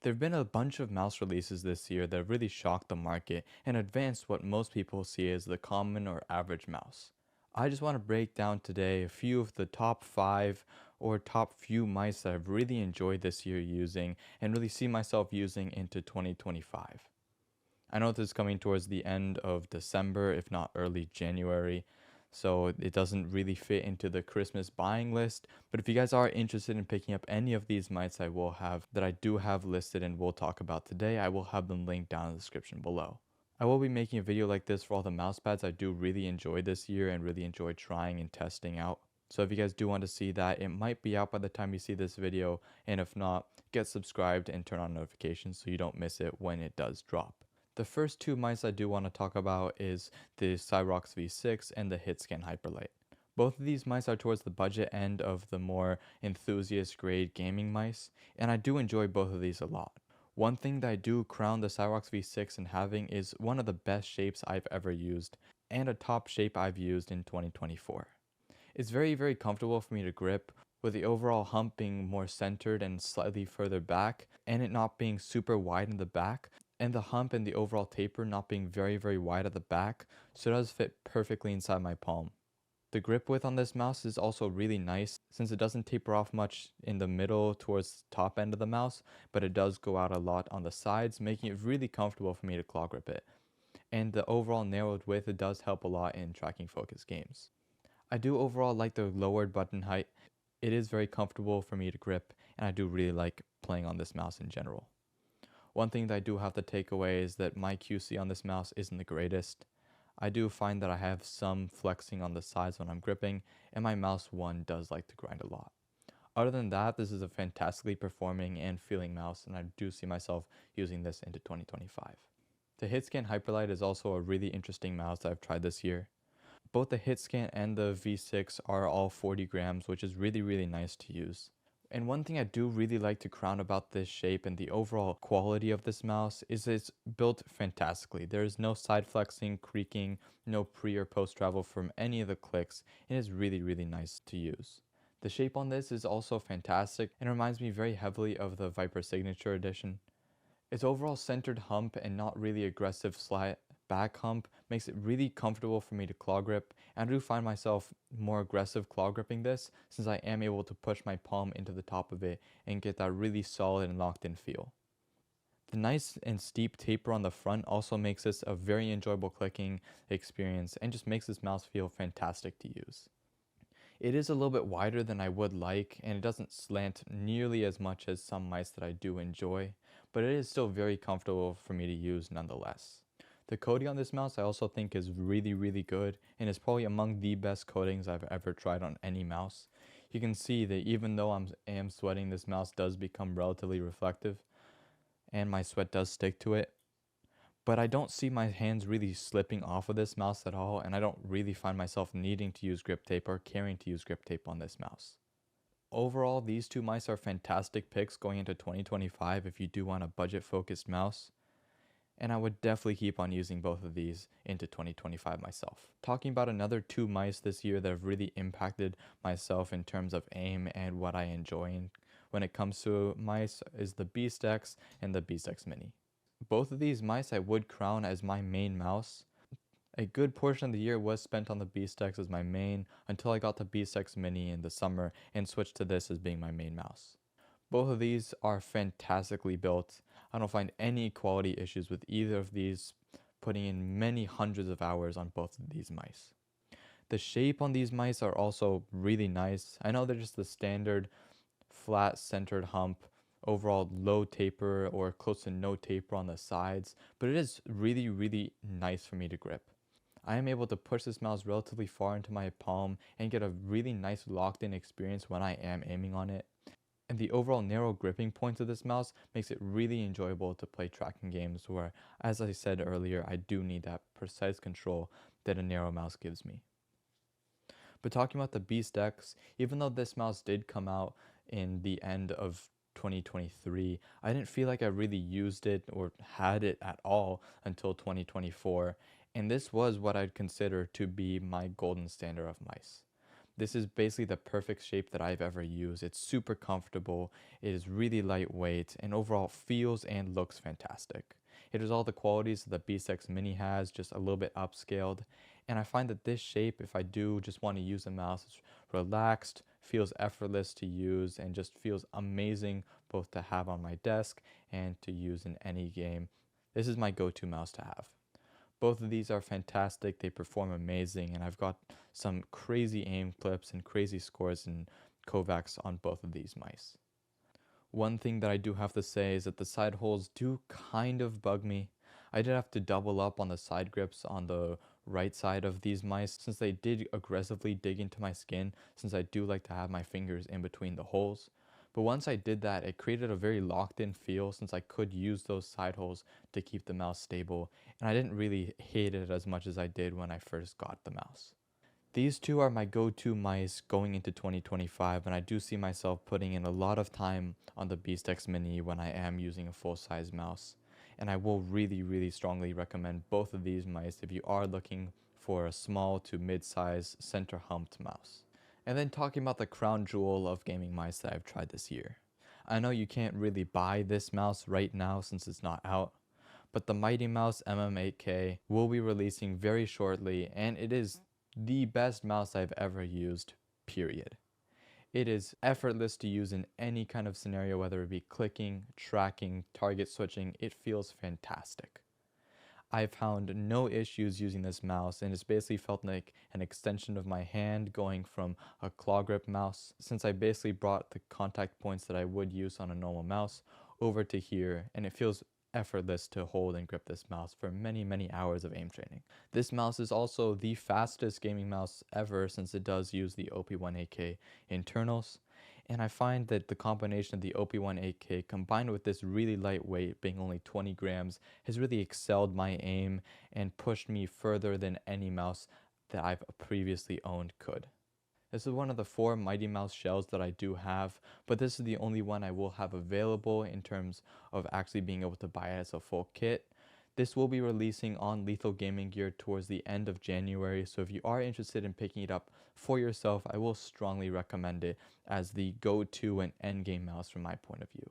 There have been a bunch of mouse releases this year that really shocked the market and advanced what most people see as the common or average mouse. I just want to break down today a few of the top 5 or top few mice that I've really enjoyed this year using and really see myself using into 2025. I know this is coming towards the end of December, if not early January, so it doesn't really fit into the Christmas buying list. But if you guys are interested in picking up any of these mice that I do have listed and we'll talk about today, I will have them linked down in the description below. I will be making a video like this for all the mouse pads I do really enjoy this year and really enjoy trying and testing out. So if you guys do want to see that, it might be out by the time you see this video, and if not, get subscribed and turn on notifications so you don't miss it when it does drop. The first two mice I do want to talk about is the Cyrox V6 and the Hitscan Hyperlite. Both of these mice are towards the budget end of the more enthusiast grade gaming mice, and I do enjoy both of these a lot. One thing that I do crown the Cyrox V6 in having is one of the best shapes I've ever used, and a top shape I've used in 2024. It's very comfortable for me to grip, with the overall hump being more centered and slightly further back, and it not being super wide in the back, and the hump and the overall taper not being very wide at the back, so it does fit perfectly inside my palm. The grip width on this mouse is also really nice since it doesn't taper off much in the middle towards the top end of the mouse, but it does go out a lot on the sides, making it really comfortable for me to claw grip it. And the overall narrowed width, it does help a lot in tracking focus games. I do overall like the lowered button height. It is very comfortable for me to grip, and I do really like playing on this mouse in general. One thing that I do have to take away is that my QC on this mouse isn't the greatest. I do find that I have some flexing on the sides when I'm gripping, and my mouse 1 does like to grind a lot. Other than that, this is a fantastically performing and feeling mouse, and I do see myself using this into 2025. The Hitscan Hyperlite is also a really interesting mouse that I've tried this year. Both the Hitscan and the V6 are all 40 grams, which is really nice to use. And one thing I do really like to crown about this shape and the overall quality of this mouse is it's built fantastically. There is no side flexing, creaking, no pre or post travel from any of the clicks, and it's really nice to use. The shape on this is also fantastic and reminds me very heavily of the Viper Signature Edition. Its overall centered hump and not really aggressive slight back hump makes it really comfortable for me to claw grip, and I do find myself more aggressive claw gripping this since I am able to push my palm into the top of it and get that really solid and locked in feel. The nice and steep taper on the front also makes this a very enjoyable clicking experience and just makes this mouse feel fantastic to use. It is a little bit wider than I would like, and it doesn't slant nearly as much as some mice that I do enjoy, but it is still very comfortable for me to use nonetheless. The coating on this mouse I also think is really good, and is probably among the best coatings I've ever tried on any mouse. You can see that even though I am sweating, this mouse does become relatively reflective, and my sweat does stick to it. But I don't see my hands really slipping off of this mouse at all, and I don't really find myself needing to use grip tape or caring to use grip tape on this mouse. Overall, these two mice are fantastic picks going into 2025 if you do want a budget-focused mouse, and I would definitely keep on using both of these into 2025 myself. Talking about another two mice this year that have really impacted myself in terms of aim and what I enjoy when it comes to mice is the Beast X and the Beast X Mini. Both of these mice I would crown as my main mouse. A good portion of the year was spent on the Beast X as my main until I got the Beast X Mini in the summer and switched to this as being my main mouse. Both of these are fantastically built. I don't find any quality issues with either of these, putting in many hundreds of hours on both of these mice. The shape on these mice are also really nice. I know they're just the standard flat centered hump, overall low taper or close to no taper on the sides, but it is really nice for me to grip. I am able to push this mouse relatively far into my palm and get a really nice locked in experience when I am aiming on it. And the overall narrow gripping points of this mouse makes it really enjoyable to play tracking games where, as I said earlier, I do need that precise control that a narrow mouse gives me. But talking about the Beast X, even though this mouse did come out in the end of 2023, I didn't feel like I really used it or had it at all until 2024, and this was what I'd consider to be my golden standard of mice. This is basically the perfect shape that I've ever used. It's super comfortable, it is really lightweight, and overall feels and looks fantastic. It has all the qualities that the B6 Mini has, just a little bit upscaled. And I find that this shape, if I do just want to use a mouse, it's relaxed, feels effortless to use, and just feels amazing both to have on my desk and to use in any game. This is my go-to mouse to have. Both of these are fantastic, they perform amazing, and I've got some crazy aim clips and crazy scores in Kovacs on both of these mice. One thing that I do have to say is that the side holes do kind of bug me. I did have to double up on the side grips on the right side of these mice since they did aggressively dig into my skin, since I do like to have my fingers in between the holes. But once I did that, it created a very locked in feel since I could use those side holes to keep the mouse stable, and I didn't really hate it as much as I did when I first got the mouse. These two are my go-to mice going into 2025, and I do see myself putting in a lot of time on the Beastex Mini when I am using a full-size mouse. And I will really strongly recommend both of these mice if you are looking for a small to mid-size center humped mouse. And then talking about the crown jewel of gaming mice that I've tried this year. I know you can't really buy this mouse right now since it's not out, but the Mighty Mouse MM8K will be releasing very shortly, and it is the best mouse I've ever used, period. It is effortless to use in any kind of scenario, whether it be clicking, tracking, target switching. It feels fantastic. I found no issues using this mouse, and it's basically felt like an extension of my hand going from a claw grip mouse, since I basically brought the contact points that I would use on a normal mouse over to here, and it feels effortless to hold and grip this mouse for many hours of aim training. This mouse is also the fastest gaming mouse ever since it does use the OP1AK internals. And I find that the combination of the OP1AK combined with this really lightweight, being only 20 grams, has really excelled my aim and pushed me further than any mouse that I've previously owned could. This is one of the 4 Mighty Mouse shells that I do have, but this is the only one I will have available in terms of actually being able to buy it as a full kit. This will be releasing on Lethal Gaming Gear towards the end of January, so if you are interested in picking it up for yourself, I will strongly recommend it as the go-to and endgame mouse from my point of view.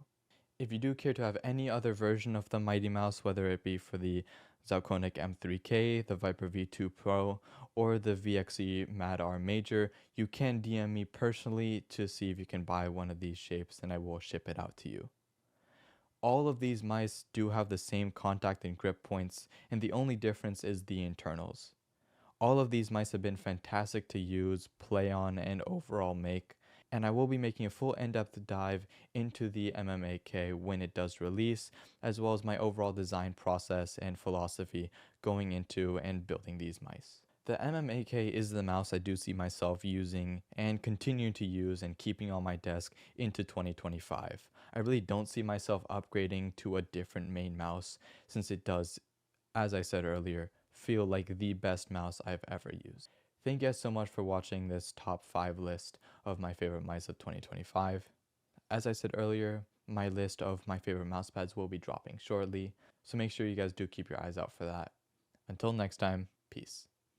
If you do care to have any other version of the Mighty Mouse, whether it be for the Zalconic M3K, the Viper V2 Pro, or the VXE Mad R Major, you can DM me personally to see if you can buy one of these shapes and I will ship it out to you. All of these mice do have the same contact and grip points, and the only difference is the internals. All of these mice have been fantastic to use, play on, and overall make, and I will be making a full in-depth dive into the MMA-K when it does release, as well as my overall design process and philosophy going into and building these mice. The MMA-K is the mouse I do see myself using and continuing to use and keeping on my desk into 2025. I really don't see myself upgrading to a different main mouse since it does, as I said earlier, feel like the best mouse I've ever used. Thank you guys so much for watching this top 5 list of my favorite mice of 2025. As I said earlier, my list of my favorite mouse pads will be dropping shortly, so make sure you guys do keep your eyes out for that. Until next time, peace.